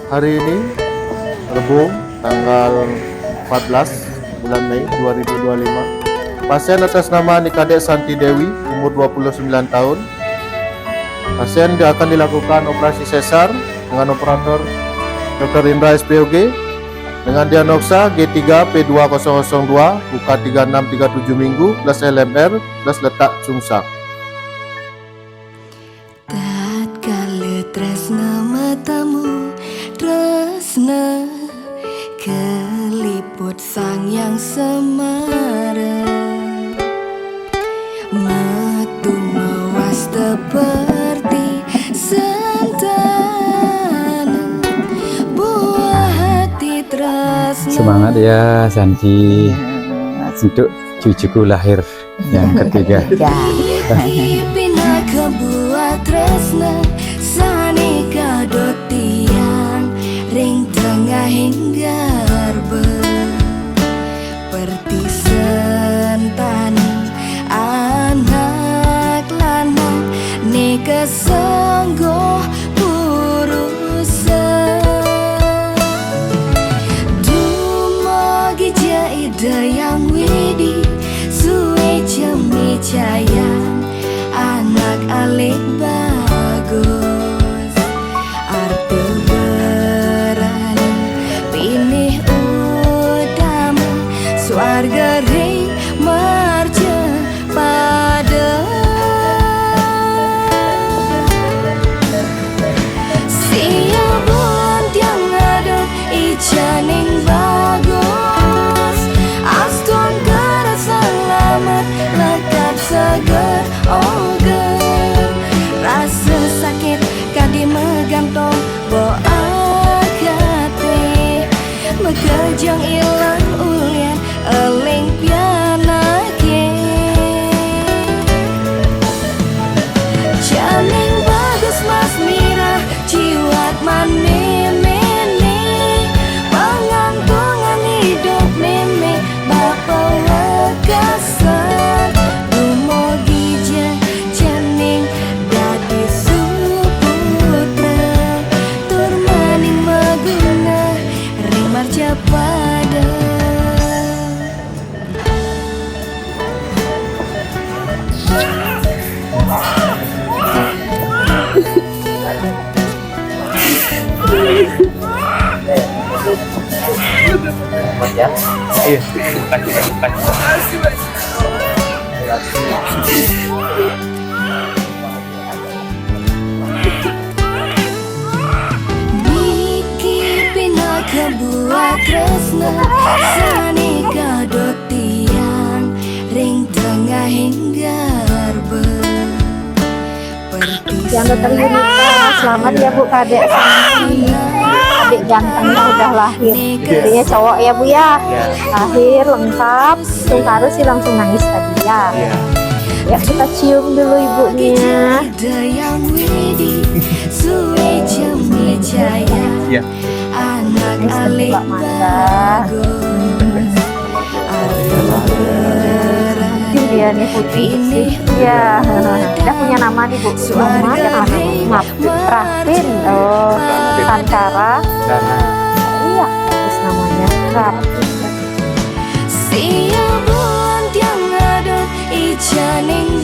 Hari ini Rabu tanggal 14 bulan Mei 2025. Pasien atas nama Nikadek Santi Dewi, umur 29 tahun. Pasien dia akan dilakukan operasi sesar dengan operator Dr. Indra SPOG dengan diagnosa G3 P2002 buka 3637 minggu plus LMR plus letak sungsang. Tatkala tresna matamu tresna keliput sang yang semara metu mewas seperti sentana buah hati tresna. Semangat ya Santi untuk cucuku lahir yang ketiga. Pina kebuat tresna sanika dotian ring tengah hingga perti sentani anak lanang nika sangguh urusan dumagi jaida yang widi suwe cemi cayang anak alik bagus arte berani pinih utama swarga ring marja pada siang bulan tiang ada ijaning bagus aston kara selamat lekat seger oger rasa sakit kadi megantong boakate megejang ilang ulian eling pianake janing bagus mas mirah jiwat mane-mene pengantungan hidup meme bapa wekasan dumogi janing dadi suputra tur maning maguna ring marja pada Ya. Iya. Niki pina kebuat tresna sanika dotian ring tengah hingga Yang Dokter Yunita, selamat ya Bu Kadek Santi. Adik gantengnya udah lahir. Intinya cowok ya Bu ya. Lahir lengkap. Tuh harus sih langsung nangis tadi ya. Ya kita cium dulu ibunya. Iya. Anak alik Dia nih putih sih. Ya, udah punya nama nih Bu. Lumayan nama. Pravin. Oh, Sankara. Iya, bagus namanya. Siang bulan tiang ada ijaning